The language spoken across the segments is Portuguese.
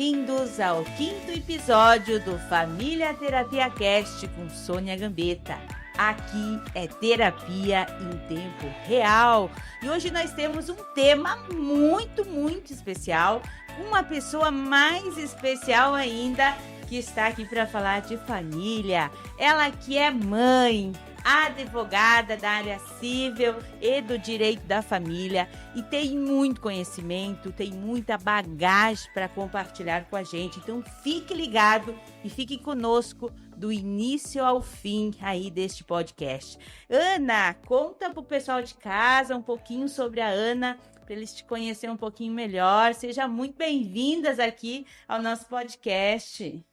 bem-vindos ao 5º episódio do Família Terapia Cast com Sônia Gambetta. Aqui é terapia em tempo real e hoje nós temos um tema muito especial, uma pessoa mais especial ainda que está aqui para falar de família. Ela que é mãe, advogada da área civil e do direito da família e tem muito conhecimento, tem muita bagagem para compartilhar com a gente. Então fique ligado e fique conosco do início ao fim aí deste podcast. Ana, conta pro pessoal de casa um pouquinho sobre a Ana, para eles te conhecerem um pouquinho melhor. Sejam muito bem-vindas aqui ao nosso podcast.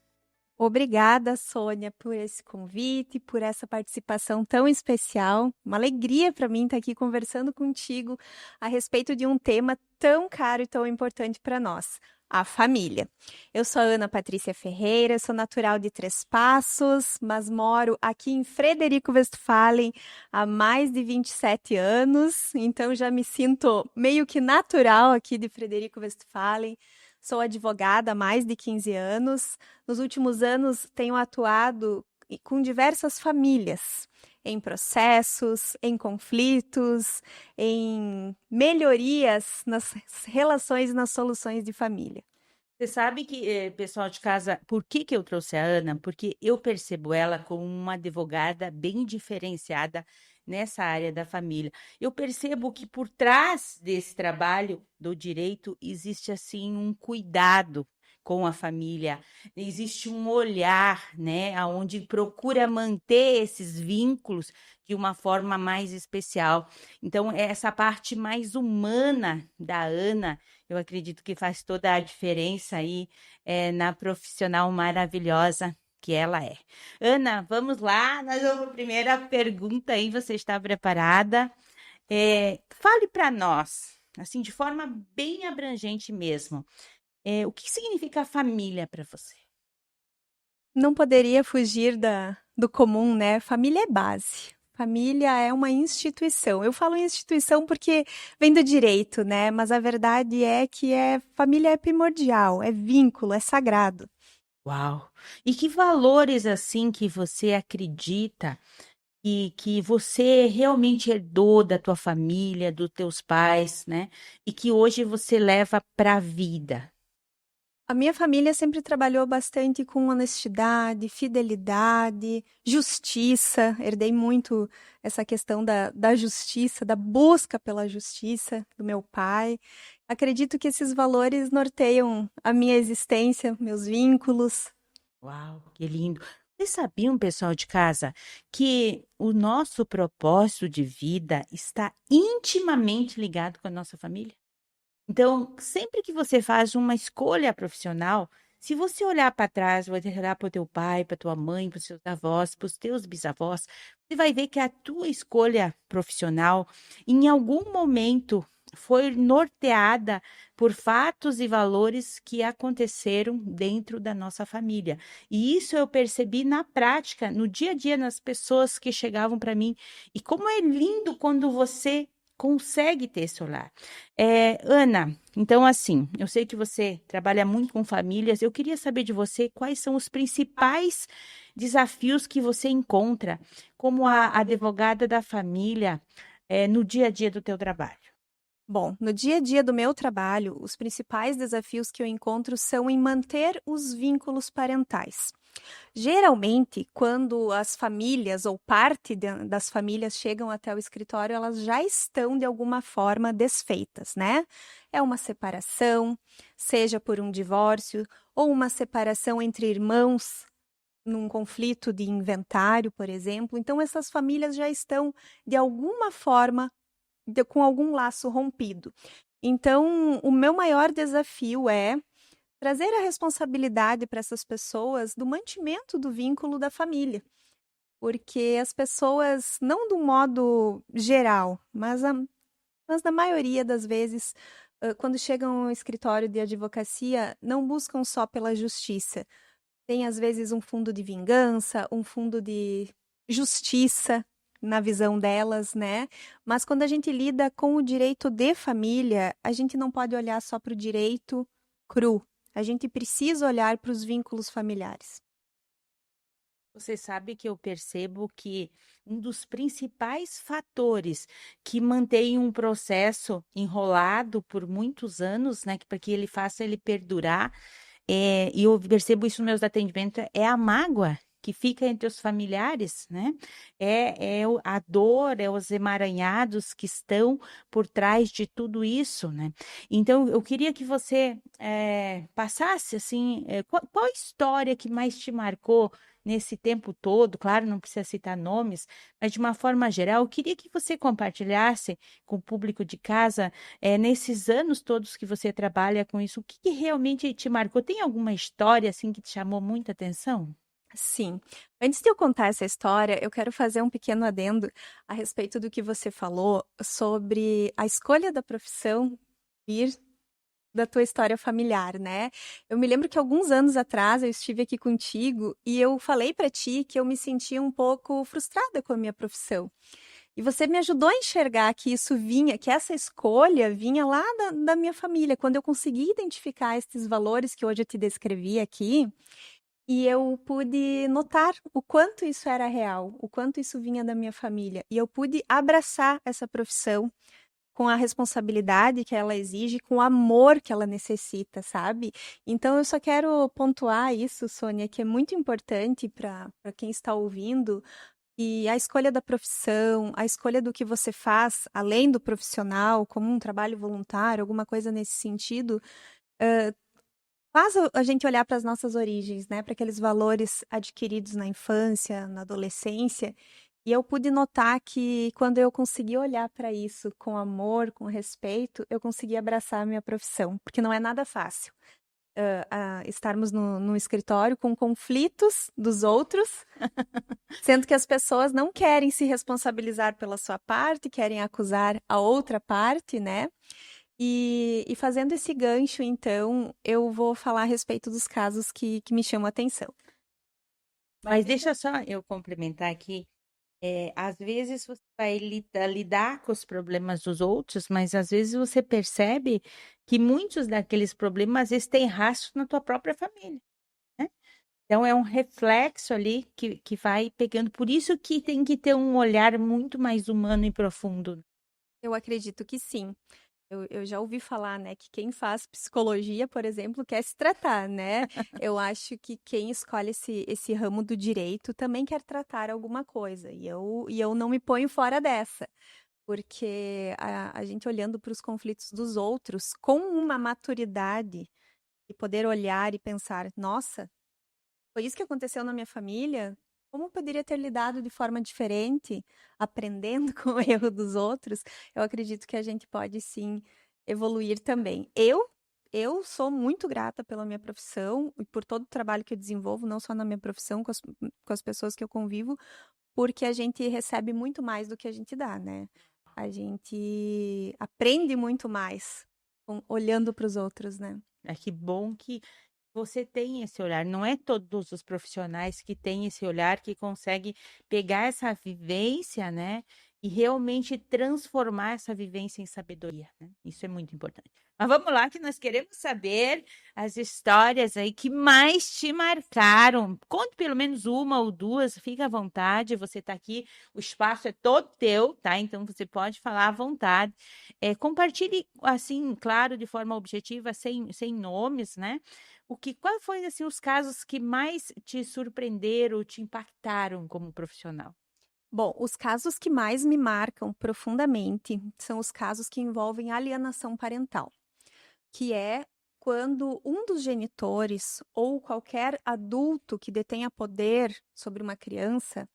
Obrigada, Sônia, por esse convite, por essa participação tão especial. Uma alegria para mim estar aqui conversando contigo a respeito de um tema tão caro e tão importante para nós, a família. Eu sou a Ana Patrícia Ferreira, sou natural de Três Passos, mas moro aqui em Frederico Westphalen há mais de 27 anos, então já me sinto meio que natural aqui de Frederico Westphalen. Sou advogada há mais de 15 anos. Nos últimos anos, tenho atuado com diversas famílias, em processos, em conflitos, em melhorias nas relações e nas soluções de família. Você sabe que, pessoal de casa, por que eu trouxe a Ana? Porque eu percebo ela como uma advogada bem diferenciada nessa área da família. Eu percebo que por trás desse trabalho do direito existe assim um cuidado com a família, existe um olhar, né, onde procura manter esses vínculos de uma forma mais especial. Então, essa parte mais humana da Ana, eu acredito que faz toda a diferença aí na profissional maravilhosa que ela é. Ana, vamos lá, nós vamos para a primeira pergunta aí, você está preparada? Fale para nós, assim, de forma bem abrangente mesmo, o que significa família para você? Não poderia fugir do comum, né? Família é base. Família é uma instituição. Eu falo instituição porque vem do direito, né? Mas a verdade é que família é primordial, é vínculo, é sagrado. Uau! E que valores, assim, que você acredita que você realmente herdou da tua família, dos teus pais, né? E que hoje você leva para a vida? A minha família sempre trabalhou bastante com honestidade, fidelidade, justiça. Herdei muito essa questão da justiça, da busca pela justiça do meu pai. Acredito que esses valores norteiam a minha existência, meus vínculos. Uau, que lindo! Vocês sabiam, pessoal de casa, que o nosso propósito de vida está intimamente ligado com a nossa família? Então, sempre que você faz uma escolha profissional, se você olhar para trás, você olhar para o teu pai, para tua mãe, para os seus avós, para os teus bisavós, você vai ver que a tua escolha profissional, em algum momento, foi norteada por fatos e valores que aconteceram dentro da nossa família. E isso eu percebi na prática, no dia a dia, nas pessoas que chegavam para mim. E como é lindo quando você consegue ter esse olhar. Ana, então assim, eu sei que você trabalha muito com famílias, eu queria saber de você quais são os principais desafios que você encontra como a advogada da família no dia a dia do teu trabalho. Bom, no dia a dia do meu trabalho, os principais desafios que eu encontro são em manter os vínculos parentais. Geralmente, quando as famílias ou parte das famílias chegam até o escritório, elas já estão de alguma forma desfeitas, né? É uma separação, seja por um divórcio ou uma separação entre irmãos, num conflito de inventário, por exemplo. Então, essas famílias já estão de alguma forma com algum laço rompido. Então, o meu maior desafio é trazer a responsabilidade para essas pessoas do mantimento do vínculo da família. Porque as pessoas, não do modo geral, mas na maioria das vezes, quando chegam ao escritório de advocacia, não buscam só pela justiça. Tem, às vezes, um fundo de vingança, um fundo de justiça, na visão delas, né? Mas quando a gente lida com o direito de família, a gente não pode olhar só para o direito cru. A gente precisa olhar para os vínculos familiares. Você sabe que eu percebo que um dos principais fatores que mantém um processo enrolado por muitos anos, né, para que ele faça ele perdurar, e eu percebo isso nos meus atendimentos, é a mágoa que fica entre os familiares, né? A dor, é os emaranhados que estão por trás de tudo isso, né? Então, eu queria que você passasse, assim, qual a história que mais te marcou nesse tempo todo? Claro, não precisa citar nomes, mas de uma forma geral, eu queria que você compartilhasse com o público de casa nesses anos todos que você trabalha com isso, o que que realmente te marcou? Tem alguma história assim que te chamou muita atenção? Sim. Antes de eu contar essa história, eu quero fazer um pequeno adendo a respeito do que você falou sobre a escolha da profissão vir da tua história familiar, né? Eu me lembro que alguns anos atrás eu estive aqui contigo e eu falei para ti que eu me sentia um pouco frustrada com a minha profissão. E você me ajudou a enxergar que isso vinha, que essa escolha vinha lá da minha família. Quando eu consegui identificar esses valores que hoje eu te descrevi aqui, e eu pude notar o quanto isso era real, o quanto isso vinha da minha família. E eu pude abraçar essa profissão com a responsabilidade que ela exige, com o amor que ela necessita, sabe? Então eu só quero pontuar isso, Sônia, que é muito importante para quem está ouvindo. E a escolha da profissão, a escolha do que você faz, além do profissional, como um trabalho voluntário, alguma coisa nesse sentido, faz a gente olhar para as nossas origens, né? Para aqueles valores adquiridos na infância, na adolescência. E eu pude notar que quando eu consegui olhar para isso com amor, com respeito, eu consegui abraçar a minha profissão, porque não é nada fácil. Estarmos no escritório com conflitos dos outros, sendo que as pessoas não querem se responsabilizar pela sua parte, querem acusar a outra parte, né? E fazendo esse gancho, então, eu vou falar a respeito dos casos que me chamam a atenção. Mas deixa só eu complementar aqui. Às vezes você vai lidar com os problemas dos outros, mas às vezes você percebe que muitos daqueles problemas às vezes têm rastro na tua própria família, né? Então é um reflexo ali que vai pegando. Por isso que tem que ter um olhar muito mais humano e profundo. Eu acredito que sim. Eu já ouvi falar, né, que quem faz psicologia, por exemplo, quer se tratar, né? Eu acho que quem escolhe esse ramo do direito também quer tratar alguma coisa. E eu não me ponho fora dessa. Porque a gente olhando para os conflitos dos outros com uma maturidade e poder olhar e pensar, nossa, foi isso que aconteceu na minha família? Como eu poderia ter lidado de forma diferente, aprendendo com o erro dos outros? Eu acredito que a gente pode sim evoluir também. Eu sou muito grata pela minha profissão e por todo o trabalho que eu desenvolvo, não só na minha profissão, com as pessoas que eu convivo, porque a gente recebe muito mais do que a gente dá, né? A gente aprende muito mais olhando para os outros, né? Que bom que você tem esse olhar. Não é todos os profissionais que têm esse olhar, que consegue pegar essa vivência, né? E realmente transformar essa vivência em sabedoria, né? Isso é muito importante. Mas vamos lá, que nós queremos saber as histórias aí que mais te marcaram. Conte pelo menos uma ou duas, fica à vontade. Você está aqui, o espaço é todo teu, tá? Então você pode falar à vontade. Compartilhe, assim, claro, de forma objetiva, sem nomes, né? Qual foi assim os casos que mais te surpreenderam, te impactaram como profissional? Bom, os casos que mais me marcam profundamente são os casos que envolvem alienação parental, que é quando um dos genitores ou qualquer adulto que detenha poder sobre uma criança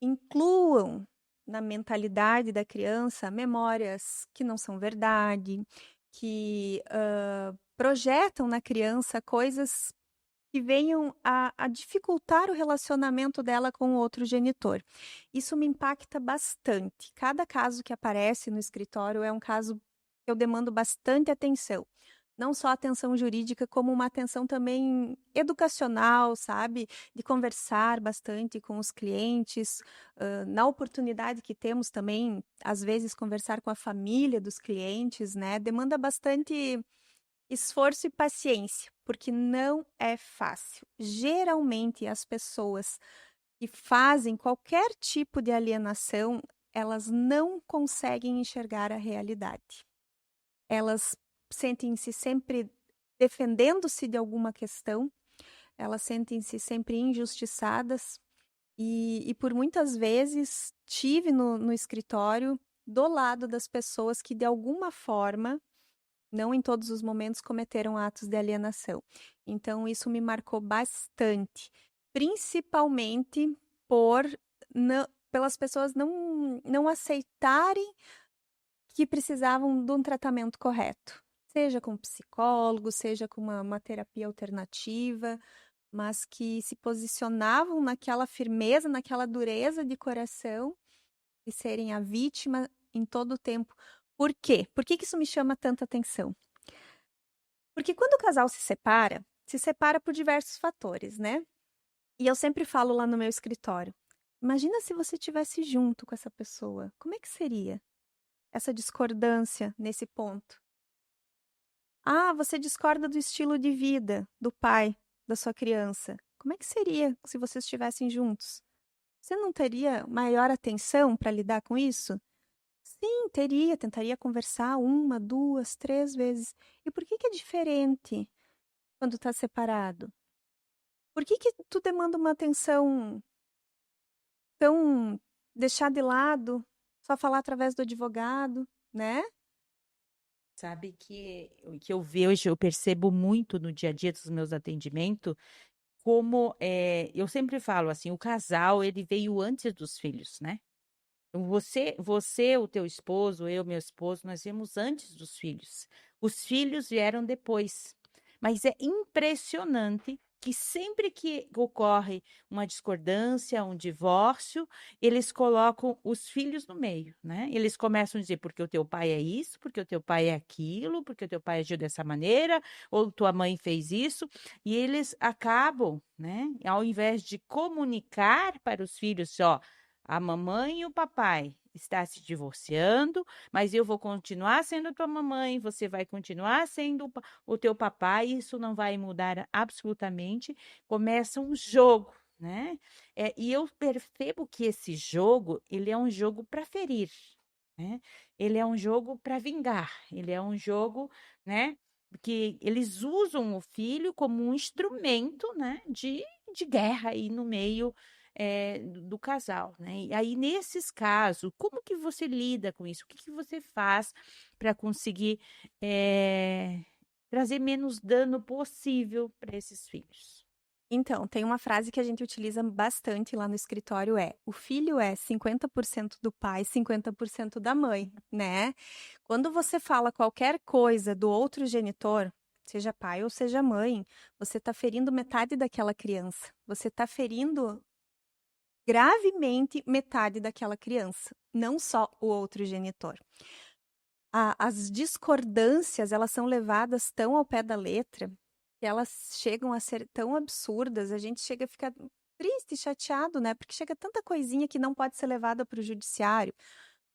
incluam na mentalidade da criança memórias que não são verdade, que projetam na criança coisas que venham a dificultar o relacionamento dela com o outro genitor. Isso me impacta bastante. Cada caso que aparece no escritório é um caso que eu demando bastante atenção. Não só atenção jurídica, como uma atenção também educacional, sabe? De conversar bastante com os clientes, na oportunidade que temos também, às vezes, conversar com a família dos clientes, né? Demanda bastante esforço e paciência, porque não é fácil. Geralmente, as pessoas que fazem qualquer tipo de alienação, elas não conseguem enxergar a realidade. Elas sentem-se sempre defendendo-se de alguma questão, elas sentem-se sempre injustiçadas e por muitas vezes tive no escritório do lado das pessoas que de alguma forma, não em todos os momentos, cometeram atos de alienação. Então isso me marcou bastante, principalmente por pelas pessoas não aceitarem que precisavam de um tratamento correto, seja com psicólogo, seja com uma terapia alternativa, mas que se posicionavam naquela firmeza, naquela dureza de coração de serem a vítima em todo o tempo. Por quê? Por que isso me chama tanta atenção? Porque quando o casal se separa por diversos fatores, né? E eu sempre falo lá no meu escritório, imagina se você estivesse junto com essa pessoa, como é que seria essa discordância nesse ponto? Ah, você discorda do estilo de vida do pai da sua criança. Como é que seria se vocês estivessem juntos? Você não teria maior atenção para lidar com isso? Sim, teria, tentaria conversar uma, duas, três vezes. E por que que é diferente quando está separado? Por que que tu demanda uma atenção tão deixar de lado, só falar através do advogado, né? Sabe que eu vejo, eu percebo muito no dia a dia dos meus atendimentos, como eu sempre falo assim, o casal ele veio antes dos filhos, né? Então, você, o teu esposo, eu, meu esposo, nós viemos antes dos filhos. Os filhos vieram depois. Mas é impressionante que sempre que ocorre uma discordância, um divórcio, eles colocam os filhos no meio, né? Eles começam a dizer porque o teu pai é isso, porque o teu pai é aquilo, porque o teu pai agiu dessa maneira, ou tua mãe fez isso, e eles acabam, né? Ao invés de comunicar para os filhos, ó, a mamãe e o papai está se divorciando, mas eu vou continuar sendo a tua mamãe, você vai continuar sendo o teu papai, isso não vai mudar absolutamente. Começa um jogo, né? E eu percebo que esse jogo, ele é um jogo para ferir, né? Ele é um jogo para vingar, ele é um jogo, né? Que eles usam o filho como um instrumento, né? De guerra aí no meio do casal, né? E aí, nesses casos, como que você lida com isso? O que que você faz para conseguir trazer menos dano possível para esses filhos? Então, tem uma frase que a gente utiliza bastante lá no escritório o filho é 50% do pai, 50% da mãe, né? Quando você fala qualquer coisa do outro genitor, seja pai ou seja mãe, você está ferindo metade daquela criança. Você está ferindo gravemente metade daquela criança, não só o outro genitor. As discordâncias, elas são levadas tão ao pé da letra que elas chegam a ser tão absurdas, a gente chega a ficar triste, chateado, né? Porque chega tanta coisinha que não pode ser levada para o judiciário.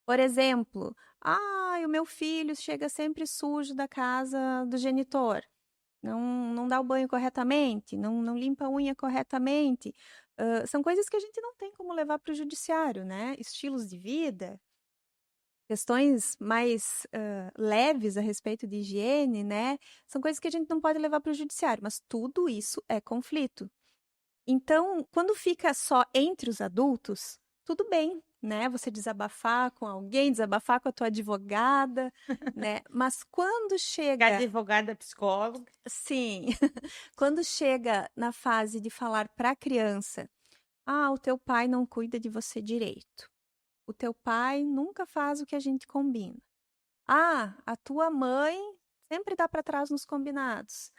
Por exemplo, o meu filho chega sempre sujo da casa do genitor, não dá o banho corretamente, não limpa a unha corretamente. São coisas que a gente não tem como levar para o judiciário, né? Estilos de vida, questões mais leves a respeito de higiene, né? São coisas que a gente não pode levar para o judiciário, mas tudo isso é conflito. Então, quando fica só entre os adultos, tudo bem, né? Você desabafar com alguém, desabafar com a tua advogada, né? Mas quando chega, Advogada, psicóloga. sim, quando chega na fase de falar para a criança, o teu pai não cuida de você direito. O teu pai nunca faz o que a gente combina. A tua mãe sempre dá para trás nos combinados.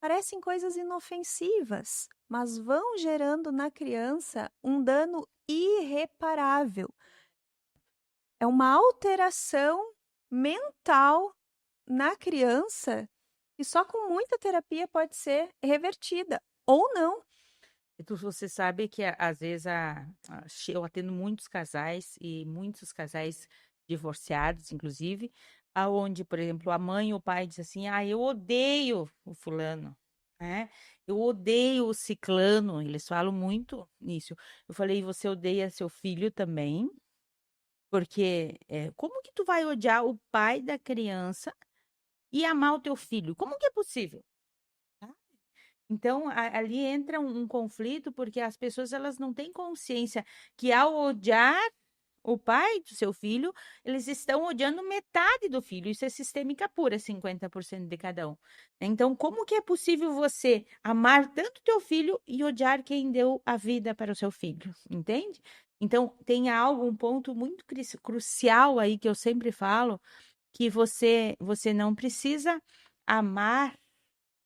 Parecem coisas inofensivas, mas vão gerando na criança um dano irreparável. É uma alteração mental na criança que só com muita terapia pode ser revertida ou não. Você sabe que às vezes eu atendo muitos casais e muitos casais divorciados, inclusive. aonde, por exemplo, a mãe ou o pai diz assim: ah, eu odeio o fulano, né? Eu odeio o ciclano. Eles falam muito nisso. Eu falei: você odeia seu filho também? Porque como que tu vai odiar o pai da criança e amar o teu filho? Como que é possível? Tá? Então, ali entra um conflito, porque as pessoas elas não têm consciência que ao odiar o pai do seu filho, eles estão odiando metade do filho. Isso é sistêmica pura, 50% de cada um. Então, como que é possível você amar tanto teu filho e odiar quem deu a vida para o seu filho? Entende? Então, tem algo, um ponto muito crucial aí que eu sempre falo, que você não precisa amar,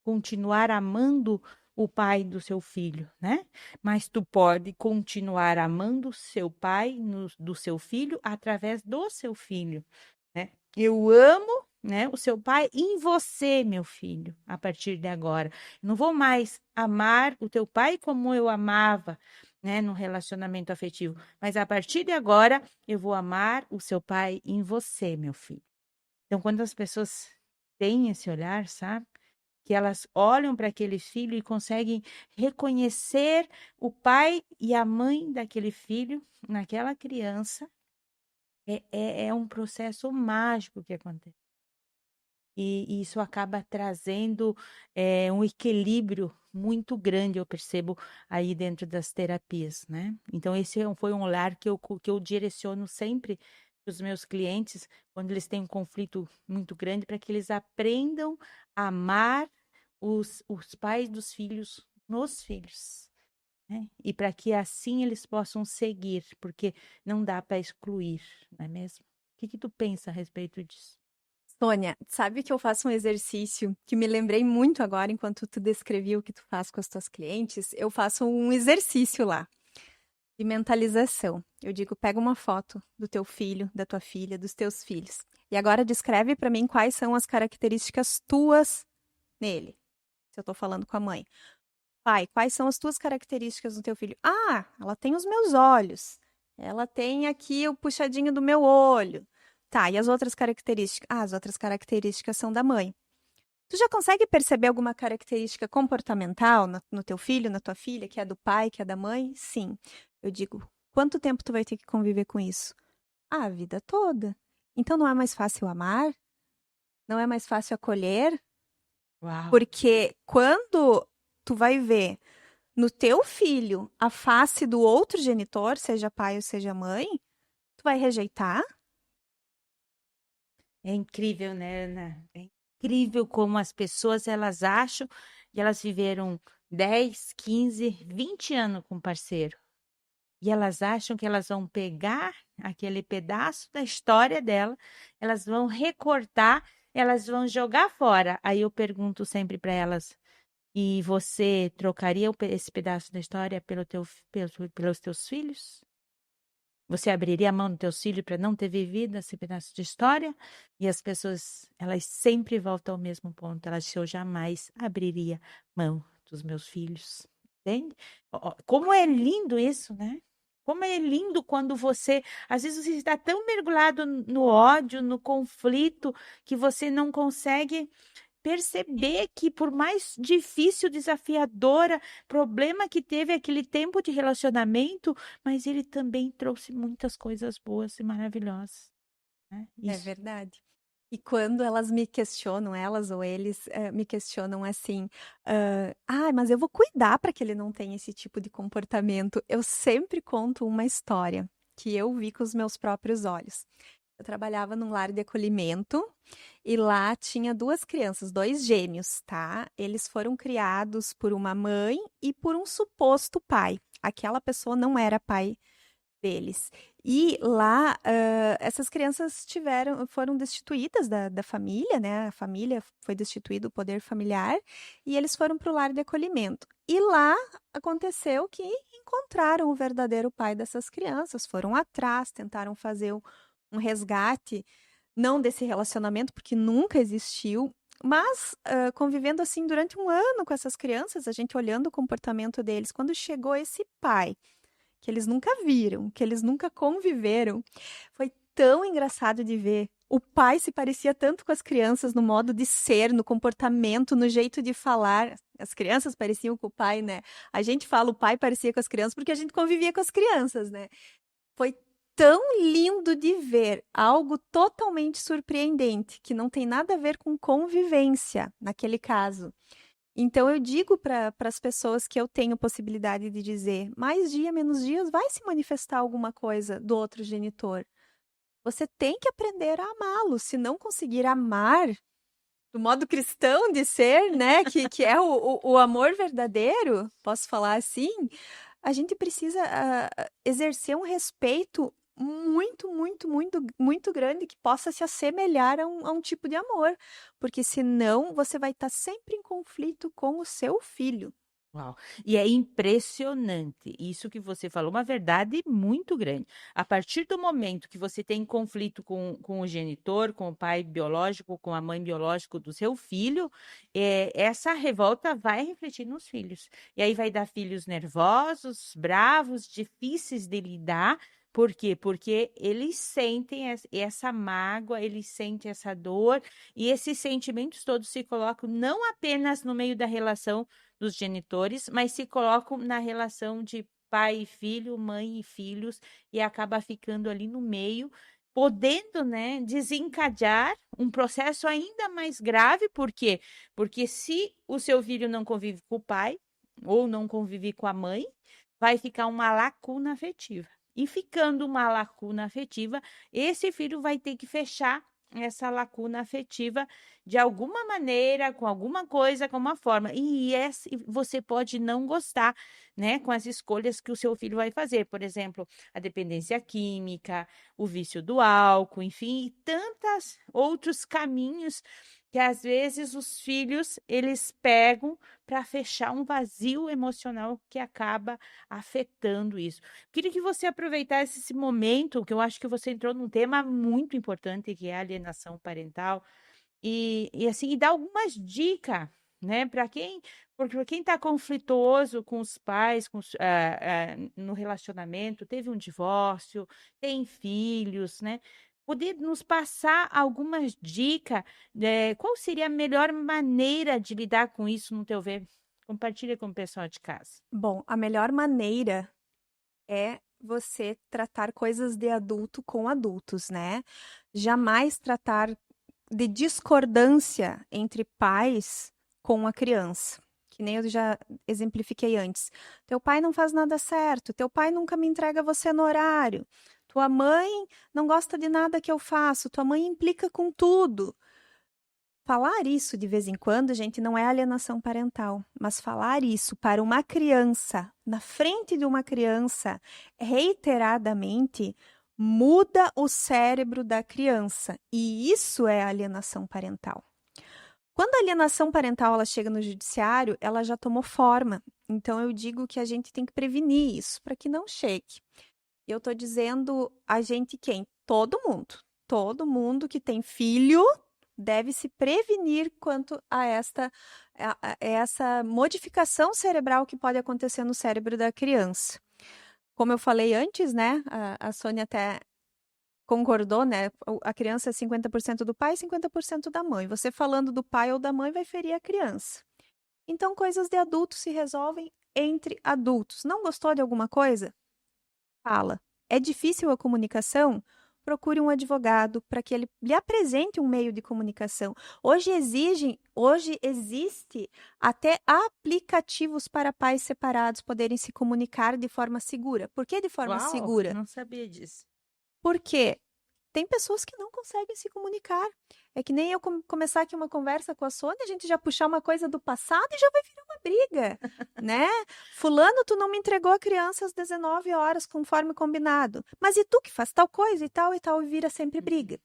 continuar amando o pai do seu filho, né? Mas tu pode continuar amando seu pai do seu filho através do seu filho, né? Eu amo, né, o seu pai em você, meu filho, a partir de agora. Não vou mais amar o teu pai como eu amava, né, no relacionamento afetivo, mas a partir de agora eu vou amar o seu pai em você, meu filho. Então, quando as pessoas têm esse olhar, sabe? Que elas olham para aquele filho e conseguem reconhecer o pai e a mãe daquele filho naquela criança, é um processo mágico que acontece. E isso acaba trazendo um equilíbrio muito grande, eu percebo aí dentro das terapias, né? Então, esse foi um olhar que eu direciono sempre para os meus clientes, quando eles têm um conflito muito grande, para que eles aprendam a amar os pais dos filhos nos filhos, né? E para que assim eles possam seguir, porque não dá para excluir, não é mesmo? O que que tu pensa a respeito disso? Sônia, sabe que eu faço um exercício que me lembrei muito agora, enquanto tu descrevia o que tu faz com as tuas clientes, eu faço um exercício lá de mentalização. Eu digo, pega uma foto do teu filho, da tua filha, dos teus filhos. E agora descreve para mim quais são as características tuas nele. Se eu tô falando com a mãe. Pai, quais são as tuas características no teu filho? Ah, ela tem os meus olhos. Ela tem aqui o puxadinho do meu olho. Tá, e as outras características? Ah, as outras características são da mãe. Tu já consegue perceber alguma característica comportamental no teu filho, na tua filha, que é do pai, que é da mãe? Sim. Eu digo, quanto tempo tu vai ter que conviver com isso? Ah, a vida toda. Então não é mais fácil amar? Não é mais fácil acolher? Uau! Porque quando tu vai ver no teu filho a face do outro genitor, seja pai ou seja mãe, tu vai rejeitar? É incrível, né, Ana? É incrível como as pessoas elas acham que elas viveram 10, 15, 20 anos com o parceiro. E elas acham que elas vão pegar aquele pedaço da história dela, elas vão recortar, elas vão jogar fora. Aí eu pergunto sempre para elas: e você trocaria esse pedaço da história pelos teus filhos? Você abriria a mão do teu filho para não ter vivido esse pedaço de história? E as pessoas, elas sempre voltam ao mesmo ponto. Elas dizem, eu jamais abriria mão dos meus filhos. Entende? Como é lindo isso, né? Como é lindo quando você, às vezes você está tão mergulhado no ódio, no conflito, que você não consegue perceber que por mais difícil, desafiadora, problema que teve aquele tempo de relacionamento, mas ele também trouxe muitas coisas boas e maravilhosas, né? É Isso. verdade. E quando elas me questionam, elas ou eles me questionam assim, mas eu vou cuidar para que ele não tenha esse tipo de comportamento. Eu sempre conto uma história que eu vi com os meus próprios olhos. Eu trabalhava num lar de acolhimento e lá tinha duas crianças, dois gêmeos, tá? Eles foram criados por uma mãe e por um suposto pai. Aquela pessoa não era pai deles. E lá, essas crianças foram destituídas da família, né? A família foi destituída do poder familiar e eles foram para o lar de acolhimento. E lá aconteceu que encontraram o verdadeiro pai dessas crianças, foram atrás, tentaram fazer um resgate, não desse relacionamento, porque nunca existiu, mas convivendo assim durante um ano com essas crianças, a gente olhando o comportamento deles, quando chegou esse pai que eles nunca viram, que eles nunca conviveram. Foi tão engraçado de ver o pai se parecia tanto com as crianças no modo de ser, no comportamento, no jeito de falar. As crianças pareciam com o pai, né? A gente fala o pai parecia com as crianças porque a gente convivia com as crianças, né? Foi tão lindo de ver, algo totalmente surpreendente, que não tem nada a ver com convivência naquele caso. Então eu digo para as pessoas que eu tenho possibilidade de dizer, mais dia, menos dias, vai se manifestar alguma coisa do outro genitor. Você tem que aprender a amá-lo. Se não conseguir amar do modo cristão de ser, né, que é o amor verdadeiro, posso falar assim, a gente precisa exercer um respeito muito, muito, muito, muito grande que possa se assemelhar a um tipo de amor, porque senão você vai estar sempre em conflito com o seu filho. Uau! E é impressionante isso que você falou, uma verdade muito grande. A partir do momento que você tem conflito com o genitor, com o pai biológico, com a mãe biológica do seu filho, essa revolta vai refletir nos filhos. E aí vai dar filhos nervosos, bravos, difíceis de lidar. Por quê? Porque eles sentem essa mágoa, eles sentem essa dor, e esses sentimentos todos se colocam não apenas no meio da relação dos genitores, mas se colocam na relação de pai e filho, mãe e filhos, e acaba ficando ali no meio, podendo, né, desencadear um processo ainda mais grave, por quê? Porque se o seu filho não convive com o pai, ou não convive com a mãe, vai ficar uma lacuna afetiva. E ficando uma lacuna afetiva, esse filho vai ter que fechar essa lacuna afetiva de alguma maneira, com alguma coisa, com uma forma. E você pode não gostar, né, com as escolhas que o seu filho vai fazer. Por exemplo, a dependência química, o vício do álcool, enfim, e tantos outros caminhos que às vezes os filhos eles pegam para fechar um vazio emocional que acaba afetando isso. Queria que você aproveitasse esse momento, que eu acho que você entrou num tema muito importante, que é a alienação parental, e dar algumas dicas, né, porque quem está conflituoso com os pais, no relacionamento, teve um divórcio, tem filhos, né? Poder nos passar algumas dicas, qual seria a melhor maneira de lidar com isso, no teu ver? Compartilha com o pessoal de casa. Bom, a melhor maneira é você tratar coisas de adulto com adultos, né? Jamais tratar de discordância entre pais com a criança. Que nem eu já exemplifiquei antes. Teu pai não faz nada certo, teu pai nunca me entrega você no horário, tua mãe não gosta de nada que eu faço, tua mãe implica com tudo. Falar isso de vez em quando, gente, não é alienação parental, mas falar isso para uma criança, na frente de uma criança, reiteradamente, muda o cérebro da criança. E isso é alienação parental. Quando a alienação parental ela chega no judiciário, ela já tomou forma. Então eu digo que a gente tem que prevenir isso para que não chegue. Eu estou dizendo a gente quem? Todo mundo. Todo mundo que tem filho deve se prevenir quanto a essa modificação cerebral que pode acontecer no cérebro da criança. Como eu falei antes, né? A Sônia até concordou, né? A criança é 50% do pai e 50% da mãe. Você falando do pai ou da mãe vai ferir a criança. Então, coisas de adultos se resolvem entre adultos. Não gostou de alguma coisa? Fala. É difícil a comunicação? Procure um advogado para que ele lhe apresente um meio de comunicação. Hoje existe até aplicativos para pais separados poderem se comunicar de forma segura. Por que de forma Uau, segura? não sabia disso. Porque tem pessoas que não conseguem se comunicar. É que nem eu começar aqui uma conversa com a Sônia, a gente já puxar uma coisa do passado e já vai virar uma briga, né? Fulano, tu não me entregou a criança às 19 horas, conforme combinado. Mas e tu que faz tal coisa e tal, e vira sempre briga.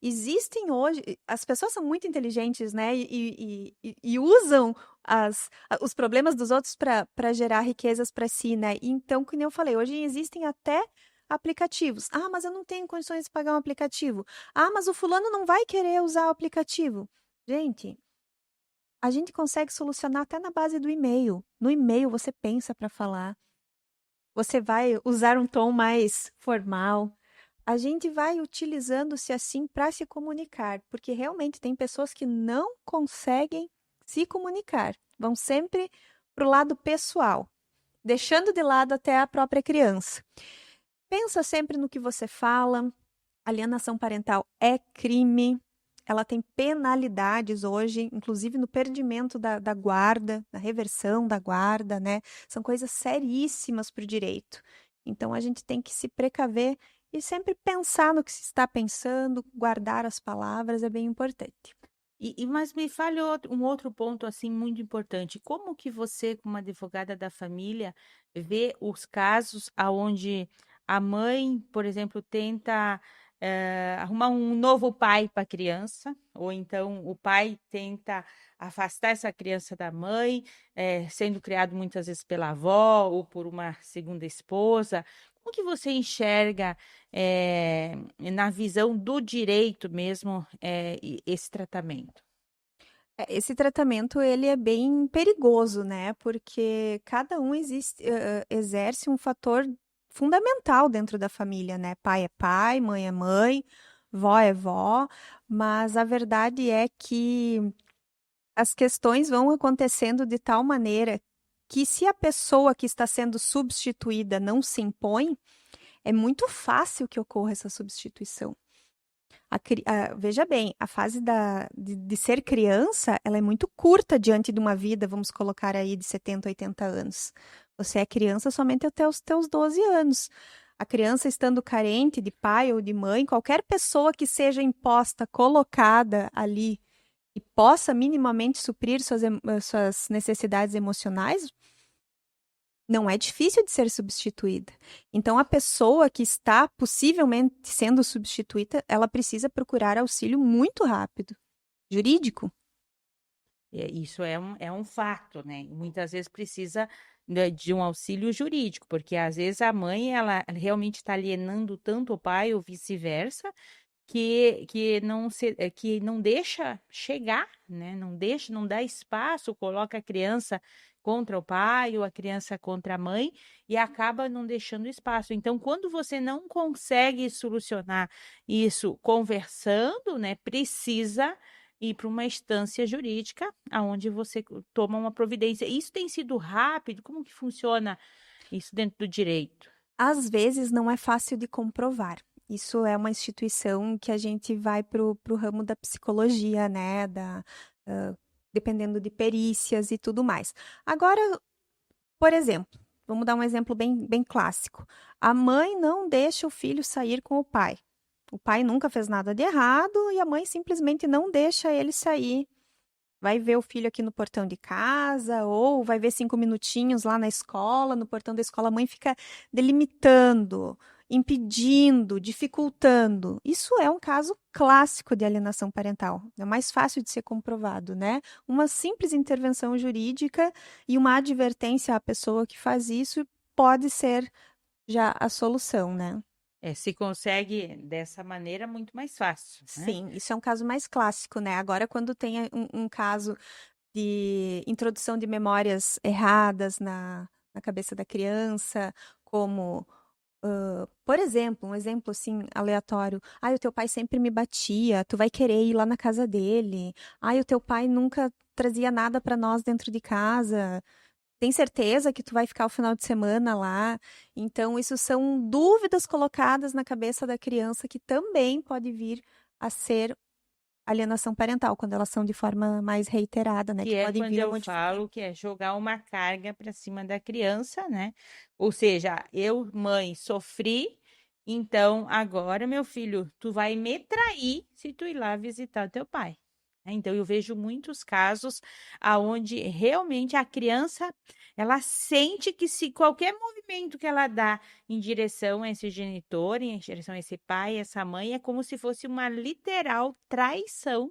Existem hoje, as pessoas são muito inteligentes, né? E usam os problemas dos outros para gerar riquezas para si, né? Então, como eu falei, hoje existem até aplicativos. Ah, mas eu não tenho condições de pagar um aplicativo. Ah, mas o fulano não vai querer usar o aplicativo. Gente, a gente consegue solucionar até na base do e-mail. No e-mail você pensa para falar. Você vai usar um tom mais formal. a gente vai utilizando-se assim para se comunicar, porque realmente tem pessoas que não conseguem se comunicar, vão sempre para o lado pessoal, deixando de lado até a própria criança. Pensa sempre no que você fala. Alienação parental é crime. Ela tem penalidades hoje, inclusive no perdimento da guarda, na reversão da guarda, né? São coisas seríssimas para o direito. Então a gente tem que se precaver e sempre pensar no que se está pensando, guardar as palavras é bem importante. Mas me fale um outro ponto assim muito importante. Como que você, como advogada da família, vê os casos aonde a mãe, por exemplo, tenta arrumar um novo pai para a criança, ou então o pai tenta afastar essa criança da mãe, sendo criado muitas vezes pela avó ou por uma segunda esposa. Como que você enxerga na visão do direito mesmo, esse tratamento? Esse tratamento ele é bem perigoso, né? Porque cada um exerce um fator fundamental dentro da família, né? Pai é pai, mãe é mãe, vó é vó, mas a verdade é que as questões vão acontecendo de tal maneira que se a pessoa que está sendo substituída não se impõe, é muito fácil que ocorra essa substituição. Veja bem, a fase de ser criança, ela é muito curta diante de uma vida, vamos colocar aí, de 70, 80 anos. Você é criança somente até os teus 12 anos. A criança estando carente de pai ou de mãe, qualquer pessoa que seja imposta, colocada ali e possa minimamente suprir suas necessidades emocionais, não é difícil de ser substituída. Então, a pessoa que está possivelmente sendo substituída, ela precisa procurar auxílio muito rápido, jurídico. Isso é um fato, né? Muitas vezes precisa, né, de um auxílio jurídico, porque às vezes a mãe ela realmente está alienando tanto o pai ou vice-versa, que não deixa chegar, né? Não dá espaço, coloca a criança contra o pai ou a criança contra a mãe e acaba não deixando espaço. Então, quando você não consegue solucionar isso conversando, né, precisa ir para uma instância jurídica aonde você toma uma providência. Isso tem sido rápido? Como que funciona isso dentro do direito? Às vezes não é fácil de comprovar. Isso é uma instituição que a gente vai para o ramo da psicologia, né? Dependendo de perícias e tudo mais. Agora, por exemplo, vamos dar um exemplo bem clássico. A mãe não deixa o filho sair com o pai. O pai nunca fez nada de errado e a mãe simplesmente não deixa ele sair. Vai ver o filho aqui no portão de casa, ou vai ver 5 minutinhos lá na escola, no portão da escola. A mãe fica delimitando, impedindo, dificultando. Isso é um caso clássico de alienação parental. É mais fácil de ser comprovado, né? Uma simples intervenção jurídica e uma advertência à pessoa que faz isso pode ser já a solução, né? Se consegue dessa maneira, muito mais fácil, né? Sim, isso é um caso mais clássico, né? Agora, quando tem um caso de introdução de memórias erradas na cabeça da criança, como, por exemplo, um exemplo assim aleatório. Ai, o teu pai sempre me batia, tu vai querer ir lá na casa dele. Ai, o teu pai nunca trazia nada para nós dentro de casa. Tem certeza que tu vai ficar o final de semana lá? Então, isso são dúvidas colocadas na cabeça da criança que também pode vir a ser alienação parental, quando elas são de forma mais reiterada, né? Que Que é podem quando vir a eu modificar. falo que é jogar uma carga para cima da criança, né? Ou seja, eu, mãe, sofri, então agora, meu filho, tu vai me trair se tu ir lá visitar teu pai. Então, eu vejo muitos casos aonde realmente a criança, ela sente que se qualquer movimento que ela dá em direção a esse genitor, em direção a esse pai, essa mãe, é como se fosse uma literal traição,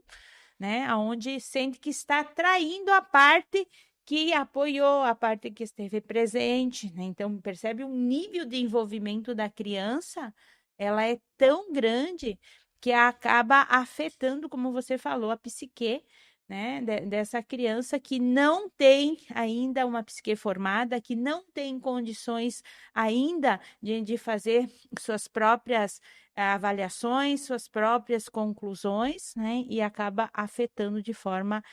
né? Aonde sente que está traindo a parte que apoiou, a parte que esteve presente, né? Então, percebe o nível de envolvimento da criança, ela é tão grande que acaba afetando, como você falou, a psique né, dessa criança que não tem ainda uma psique formada, que não tem condições ainda de fazer suas próprias avaliações, suas próprias conclusões, né, e acaba afetando de forma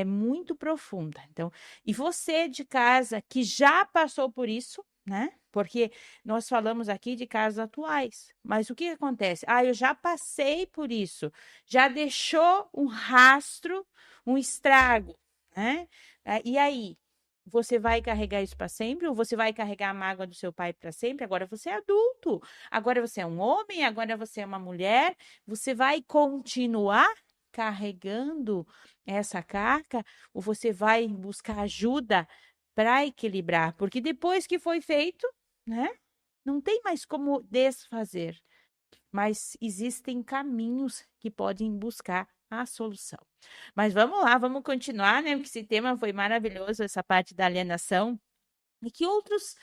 muito profunda. Então, e você de casa que já passou por isso, né? Porque nós falamos aqui de casos atuais, mas o que acontece? Eu já passei por isso, já deixou um rastro, um estrago, né? E aí, você vai carregar isso para sempre ou você vai carregar a mágoa do seu pai para sempre? Agora você é adulto, agora você é um homem, agora você é uma mulher, você vai continuar carregando essa carga ou você vai buscar ajuda para equilibrar? Porque depois que foi feito, né? Não tem mais como desfazer, mas existem caminhos que podem buscar a solução. Mas vamos lá, vamos continuar, né? Porque esse tema foi maravilhoso, essa parte da alienação. E que outros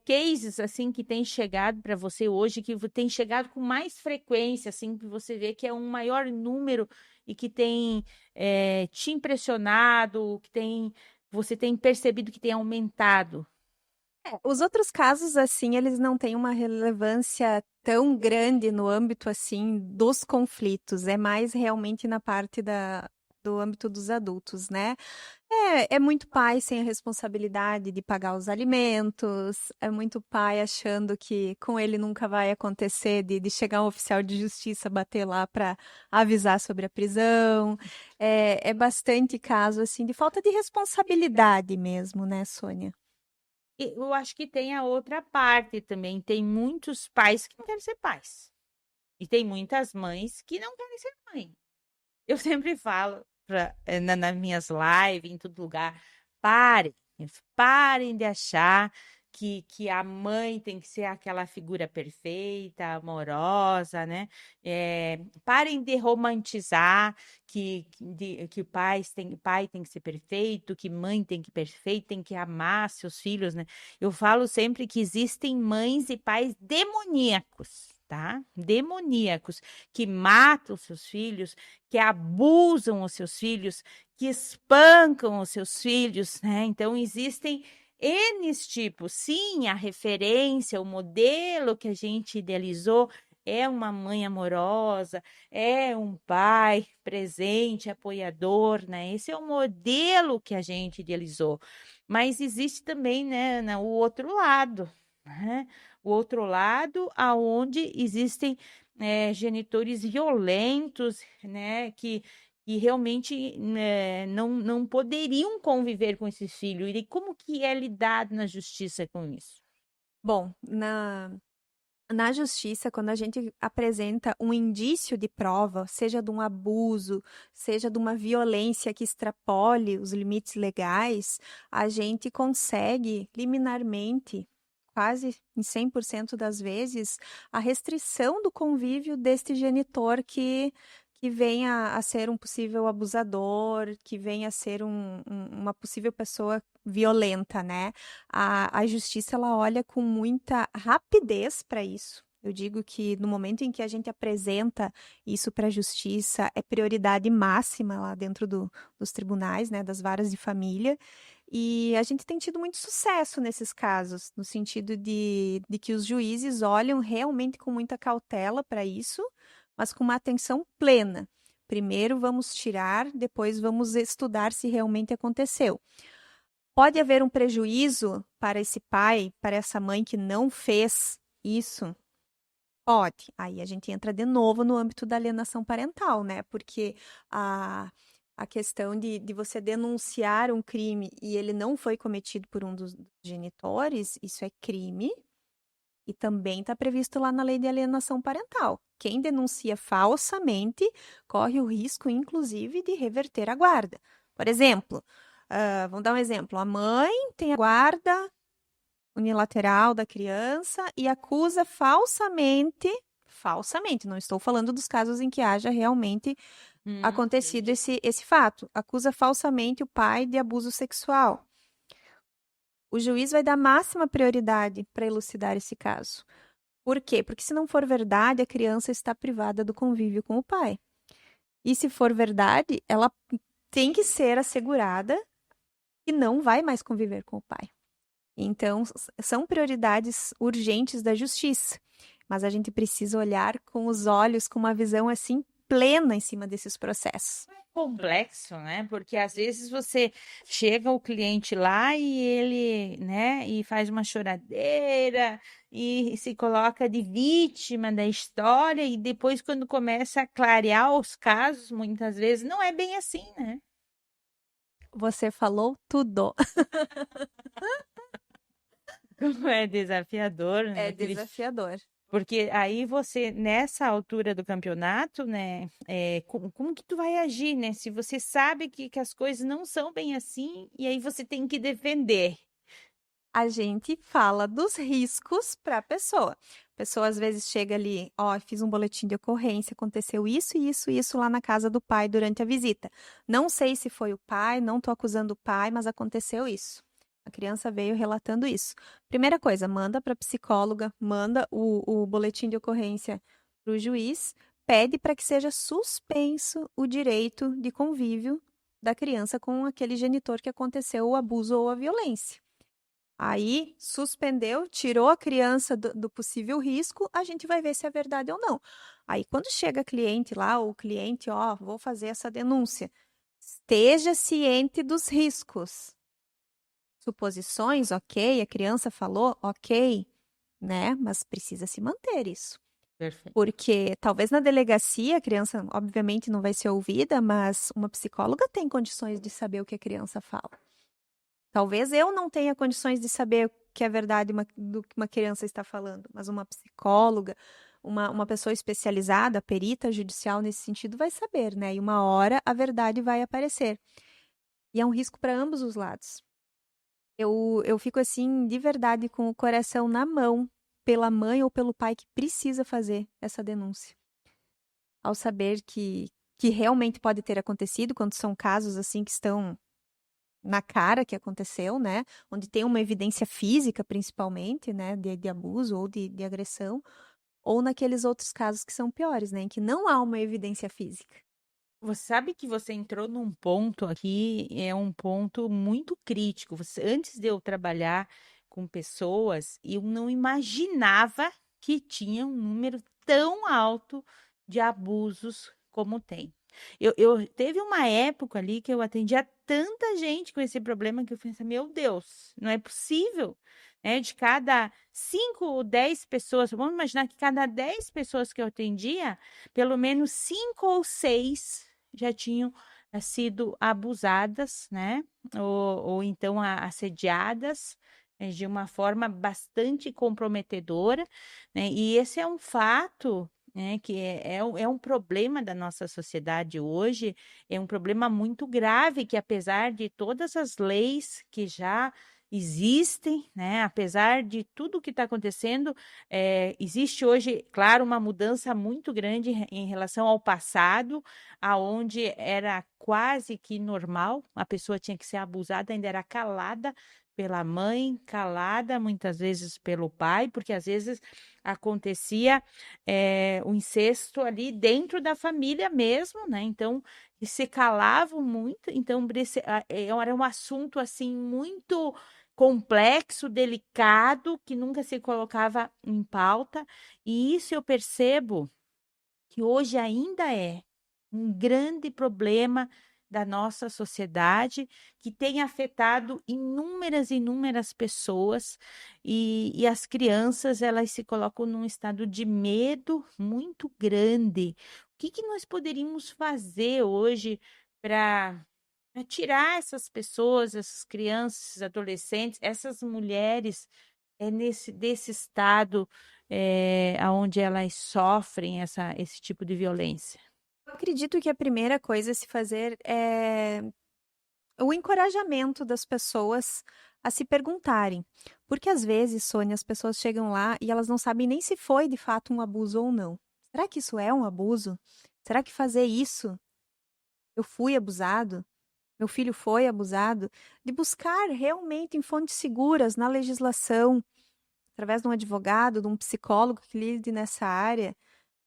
cases, assim, que tem chegado para você hoje, que tem chegado com mais frequência, assim, que você vê que é um maior número e que tem te impressionado, você tem percebido que tem aumentado? Os outros casos, assim, eles não têm uma relevância tão grande no âmbito, assim, dos conflitos. É mais realmente na parte do âmbito dos adultos, né? É muito pai sem a responsabilidade de pagar os alimentos, é muito pai achando que com ele nunca vai acontecer de chegar um oficial de justiça bater lá para avisar sobre a prisão. É bastante caso, assim, de falta de responsabilidade mesmo, né, Sônia? Eu acho que tem a outra parte também. Tem muitos pais que não querem ser pais. E tem muitas mães que não querem ser mãe. Eu sempre falo nas minhas lives, em todo lugar, parem, parem de achar que a mãe tem que ser aquela figura perfeita, amorosa, né? Parem de romantizar que pai tem que ser perfeito, que mãe tem que ser perfeita, tem que amar seus filhos, né? Eu falo sempre que existem mães e pais demoníacos, tá? Demoníacos, que matam seus filhos, que abusam os seus filhos, que espancam os seus filhos, né? Então, existem N tipos. Sim, a referência, o modelo que a gente idealizou é uma mãe amorosa, é um pai presente, apoiador, né? Esse é o modelo que a gente idealizou. Mas existe também, né, o outro lado, né? O outro lado, aonde existem genitores violentos, né, que realmente não poderiam conviver com esse filho. E como que é lidado na justiça com isso? Bom, na justiça, quando a gente apresenta um indício de prova, seja de um abuso, seja de uma violência que extrapole os limites legais, a gente consegue liminarmente, quase em 100% das vezes, a restrição do convívio deste genitor que venha a ser um possível abusador, que venha a ser uma possível pessoa violenta, né? A justiça, ela olha com muita rapidez para isso. Eu digo que no momento em que a gente apresenta isso para a justiça, é prioridade máxima lá dentro dos tribunais, né, das varas de família. E a gente tem tido muito sucesso nesses casos, no sentido de que os juízes olham realmente com muita cautela para isso, mas com uma atenção plena. Primeiro vamos tirar, depois vamos estudar se realmente aconteceu. Pode haver um prejuízo para esse pai, para essa mãe que não fez isso? Pode. Aí a gente entra de novo no âmbito da alienação parental, né? Porque a questão de você denunciar um crime e ele não foi cometido por um dos genitores, isso é crime e também está previsto lá na lei de alienação parental. Quem denuncia falsamente corre o risco, inclusive, de reverter a guarda. Por exemplo, vamos dar um exemplo. A mãe tem a guarda unilateral da criança e acusa falsamente, não estou falando dos casos em que haja realmente acontecido esse fato, acusa falsamente o pai de abuso sexual. O juiz vai dar máxima prioridade para elucidar esse caso. Por quê? Porque se não for verdade, a criança está privada do convívio com o pai. E se for verdade, ela tem que ser assegurada que não vai mais conviver com o pai. Então, são prioridades urgentes da justiça, mas a gente precisa olhar com os olhos, com uma visão assim plena em cima desses processos. Complexo, né? Porque às vezes você chega o cliente lá e ele, né, e faz uma choradeira e se coloca de vítima da história e depois quando começa a clarear os casos, muitas vezes não é bem assim, né? Você falou tudo. Como é desafiador, né? É desafiador. Porque aí você, nessa altura do campeonato, né, como que tu vai agir, né? Se você sabe que as coisas não são bem assim, e aí você tem que defender. A gente fala dos riscos para a pessoa. A pessoa às vezes chega ali, ó, fiz um boletim de ocorrência, aconteceu isso, isso, isso lá na casa do pai durante a visita. Não sei se foi o pai, não estou acusando o pai, mas aconteceu isso. A criança veio relatando isso. Primeira coisa, manda para a psicóloga, manda o boletim de ocorrência para o juiz, pede para que seja suspenso o direito de convívio da criança com aquele genitor que aconteceu o abuso ou a violência. Aí, suspendeu, tirou a criança do possível risco, a gente vai ver se é verdade ou não. Aí, quando chega cliente lá, o cliente, ó, vou fazer essa denúncia, esteja ciente dos riscos. Suposições, ok, a criança falou, ok, né? Mas precisa se manter isso. Perfeito. Porque talvez na delegacia a criança, obviamente, não vai ser ouvida, mas uma psicóloga tem condições de saber o que a criança fala. Talvez eu não tenha condições de saber o que é verdade do que uma criança está falando, mas uma psicóloga, uma pessoa especializada, perita judicial nesse sentido, vai saber, né? E uma hora a verdade vai aparecer. E é um risco para ambos os lados. Eu fico assim, de verdade, com o coração na mão, pela mãe ou pelo pai que precisa fazer essa denúncia. Ao saber que realmente pode ter acontecido, quando são casos assim que estão na cara que aconteceu, né? Onde tem uma evidência física, principalmente, né? De abuso ou de agressão, ou naqueles outros casos que são piores, né? Em que não há uma evidência física. Você sabe que você entrou num ponto aqui, é um ponto muito crítico. Antes de eu trabalhar com pessoas, eu não imaginava que tinha um número tão alto de abusos como tem. Eu teve uma época ali que eu atendia tanta gente com esse problema que eu pensei, meu Deus, não é possível, né? De cada 5 ou 10 pessoas, vamos imaginar que cada 10 pessoas que eu atendia, pelo menos 5 ou 6 já tinham sido abusadas, né? Ou então assediadas de uma forma bastante comprometedora, né? E esse é um fato, né, que é um problema da nossa sociedade hoje, é um problema muito grave que apesar de todas as leis que já existem, né, apesar de tudo que está acontecendo, existe hoje, claro, uma mudança muito grande em relação ao passado, aonde era quase que normal, a pessoa tinha que ser abusada, ainda era calada pela mãe, calada muitas vezes pelo pai, porque às vezes acontecia o incesto ali dentro da família mesmo, né? Então, e se calavam muito, então era um assunto assim muito complexo, delicado, que nunca se colocava em pauta, e isso eu percebo que hoje ainda é um grande problema da nossa sociedade que tem afetado inúmeras pessoas e as crianças elas se colocam num estado de medo muito grande. O que que nós poderíamos fazer hoje para tirar essas pessoas, essas crianças, esses adolescentes, essas mulheres desse estado aonde elas sofrem esse tipo de violência? Eu acredito que a primeira coisa a se fazer é o encorajamento das pessoas a se perguntarem. Porque às vezes, Sônia, as pessoas chegam lá e elas não sabem nem se foi de fato um abuso ou não. Será que isso é um abuso? Será que fazer isso eu fui abusado? Meu filho foi abusado? De buscar realmente em fontes seguras na legislação, através de um advogado, de um psicólogo que lide nessa área,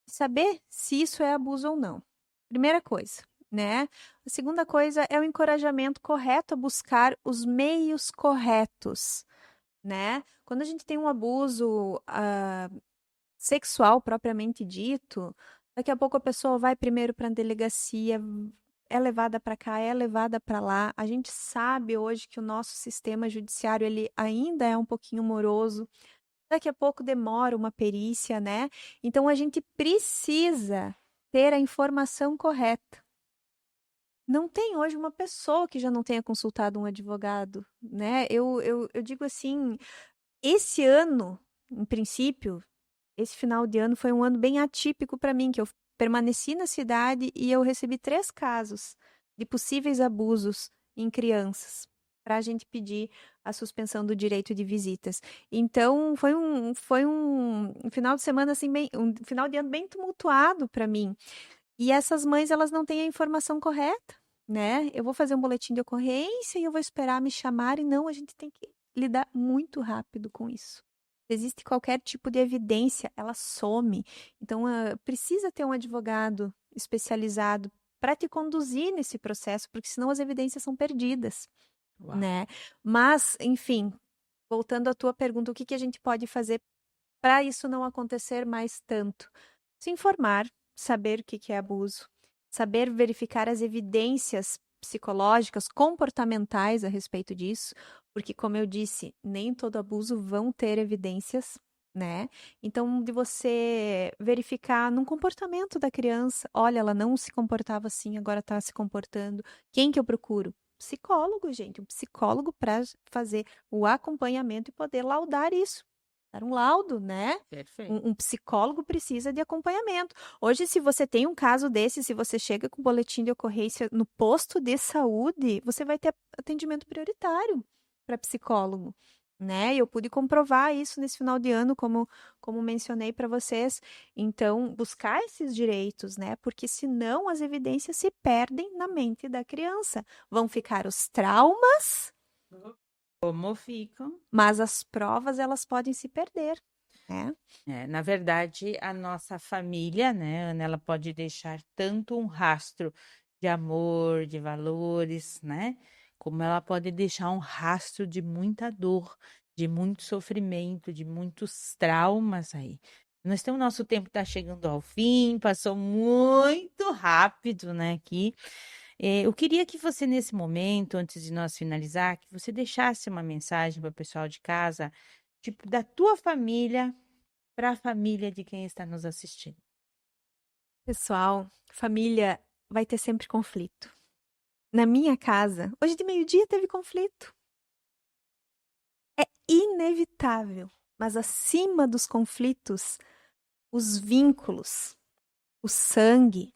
saber se isso é abuso ou não. Primeira coisa. né? A segunda coisa é o encorajamento correto a buscar os meios corretos, né? Quando a gente tem um abuso sexual propriamente dito, daqui a pouco a pessoa vai primeiro para a delegacia, é levada para cá, é levada para lá. A gente sabe hoje que o nosso sistema judiciário ele ainda é um pouquinho moroso. Daqui a pouco demora uma perícia, né? Então a gente precisa ter a informação correta. Não tem hoje uma pessoa que já não tenha consultado um advogado, né? Eu digo assim, esse ano, em princípio, esse final de ano foi um ano bem atípico para mim, que eu permaneci na cidade e eu recebi 3 casos de possíveis abusos em crianças, para a gente pedir a suspensão do direito de visitas. Então, foi um final de semana assim bem, um final de ano bem tumultuado para mim. E essas mães, elas não têm a informação correta, né? Eu vou fazer um boletim de ocorrência e eu vou esperar me chamarem. Não, a gente tem que lidar muito rápido com isso. Se existe qualquer tipo de evidência, ela some. Então, precisa ter um advogado especializado para te conduzir nesse processo, porque senão as evidências são perdidas, Uau. né? Mas, enfim, voltando à tua pergunta, o que que a gente pode fazer para isso não acontecer mais tanto? Se informar, saber o que que é abuso, saber verificar as evidências psicológicas, comportamentais a respeito disso, porque, como eu disse, nem todo abuso vão ter evidências, né? Então, de você verificar num comportamento da criança, olha, ela não se comportava assim, agora está se comportando. Quem que eu procuro? Psicólogo, gente, um psicólogo para fazer o acompanhamento e poder laudar isso. Dar um laudo, né? Perfeito. Um psicólogo precisa de acompanhamento. Hoje, se você tem um caso desse, se você chega com boletim de ocorrência no posto de saúde, você vai ter atendimento prioritário para psicólogo, né? Eu pude comprovar isso nesse final de ano, como mencionei para vocês. Então, buscar esses direitos, né? Porque senão as evidências se perdem na mente da criança. Vão ficar os traumas, Como ficam? mas as provas elas podem se perder, né? Na verdade, a nossa família, né, Ana, ela pode deixar tanto um rastro de amor, de valores, né, como ela pode deixar um rastro de muita dor, de muito sofrimento, de muitos traumas aí. Nós temos nosso tempo está chegando ao fim, passou muito rápido, né, aqui. Eu queria que você, nesse momento, antes de nós finalizar, que você deixasse uma mensagem para o pessoal de casa, tipo, da tua família para a família de quem está nos assistindo. Pessoal, família vai ter sempre conflito. Na minha casa, hoje de meio-dia teve conflito. É inevitável, mas acima dos conflitos, os vínculos, o sangue,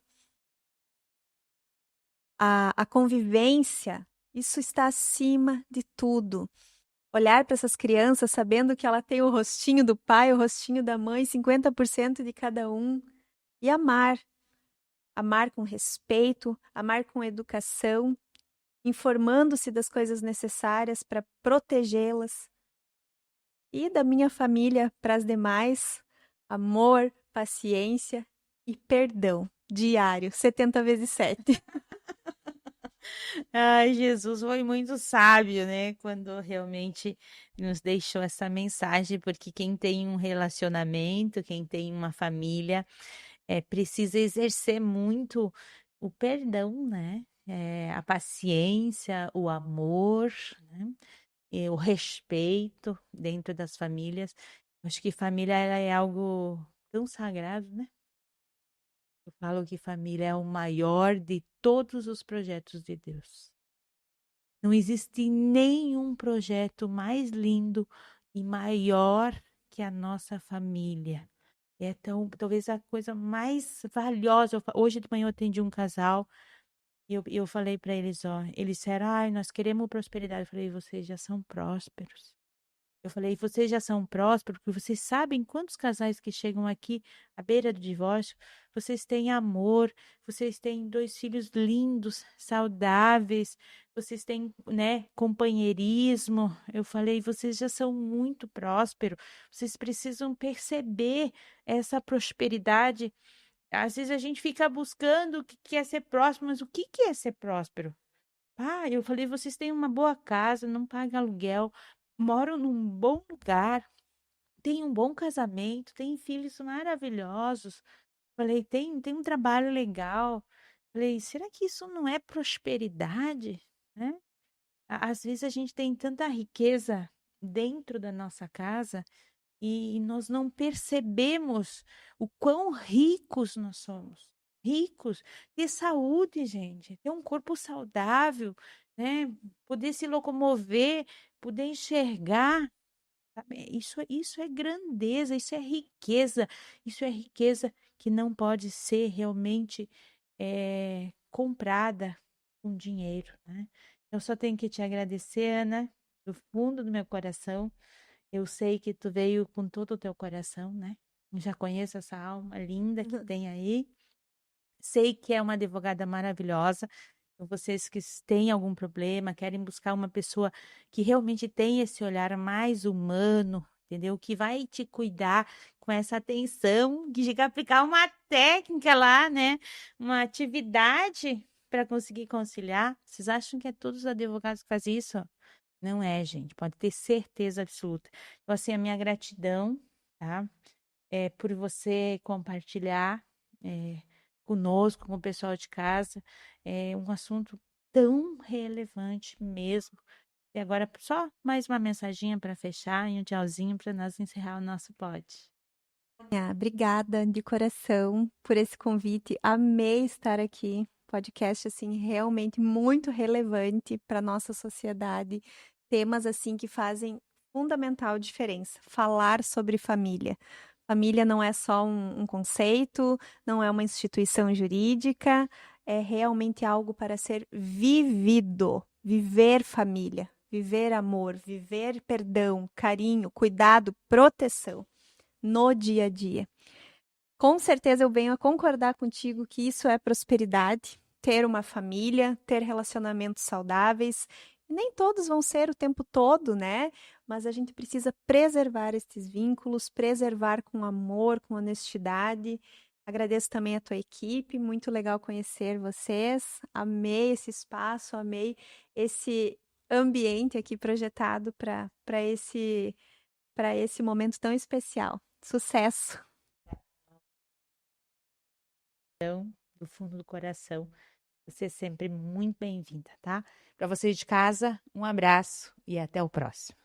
a convivência, isso está acima de tudo. Olhar para essas crianças sabendo que ela tem o rostinho do pai, o rostinho da mãe, 50% de cada um, e amar. Amar com respeito, amar com educação, informando-se das coisas necessárias para protegê-las. E da minha família para as demais, amor, paciência e perdão diário, 70 vezes 7. Ai, Jesus foi muito sábio, né? Quando realmente nos deixou essa mensagem, porque quem tem um relacionamento, quem tem uma família, precisa exercer muito o perdão, né? A paciência, o amor, né? E o respeito dentro das famílias. Acho que família ela é algo tão sagrado, né? Eu falo que família é o maior de todos os projetos de Deus. Não existe nenhum projeto mais lindo e maior que a nossa família. É talvez a coisa mais valiosa. Hoje de manhã eu atendi um casal e eu falei para eles, ó, eles disseram, ai, nós queremos prosperidade. Eu falei, vocês já são prósperos. Eu falei, vocês já são prósperos, porque vocês sabem quantos casais que chegam aqui à beira do divórcio, vocês têm amor, vocês têm 2 filhos lindos, saudáveis, vocês têm, né, companheirismo. Eu falei, vocês já são muito prósperos, vocês precisam perceber essa prosperidade Às vezes a gente fica buscando o que é ser próximo, mas o que é ser próspero? Ah, eu falei, vocês têm uma boa casa, não pagam aluguel, moram num bom lugar, têm um bom casamento, têm filhos maravilhosos. Falei, tem um trabalho legal. Falei, será que isso não é prosperidade, né? Às vezes a gente tem tanta riqueza dentro da nossa casa e nós não percebemos o quão ricos nós somos. Ricos, ter saúde, gente, ter um corpo saudável, né? Poder se locomover, poder enxergar, sabe? Isso é grandeza, isso é riqueza que não pode ser realmente comprada com dinheiro, né? Eu só tenho que te agradecer, Ana, do fundo do meu coração. Eu sei que tu veio com todo o teu coração, né? Eu já conheço essa alma linda que tem aí. Sei que é uma advogada maravilhosa. Então, vocês que têm algum problema, querem buscar uma pessoa que realmente tem esse olhar mais humano, entendeu? Que vai te cuidar com essa atenção, que chega a aplicar uma técnica lá, né? Uma atividade para conseguir conciliar. Vocês acham que é todos os advogados que fazem isso? Não é, gente, pode ter certeza absoluta. Então, assim, a minha gratidão, tá? Por você compartilhar conosco, com o pessoal de casa, um assunto tão relevante mesmo. E agora, só mais uma mensaginha para fechar e um tchauzinho para nós encerrar o nosso pod. Obrigada de coração por esse convite. Amei estar aqui. Podcast assim realmente muito relevante para nossa sociedade. Temas assim que fazem fundamental diferença. Falar sobre família. Família não é só um conceito, não é uma instituição jurídica, é realmente algo para ser vivido. Viver família, viver amor, viver perdão, carinho, cuidado, proteção no dia a dia. Com certeza eu venho a concordar contigo que isso é prosperidade, ter uma família, ter relacionamentos saudáveis. Nem todos vão ser o tempo todo, né? Mas a gente precisa preservar esses vínculos, preservar com amor, com honestidade. Agradeço também a tua equipe, muito legal conhecer vocês. Amei esse espaço, amei esse ambiente aqui projetado para esse momento tão especial. Sucesso! Então, do fundo do coração, você é sempre muito bem-vinda, tá? Para vocês de casa, um abraço e até o próximo.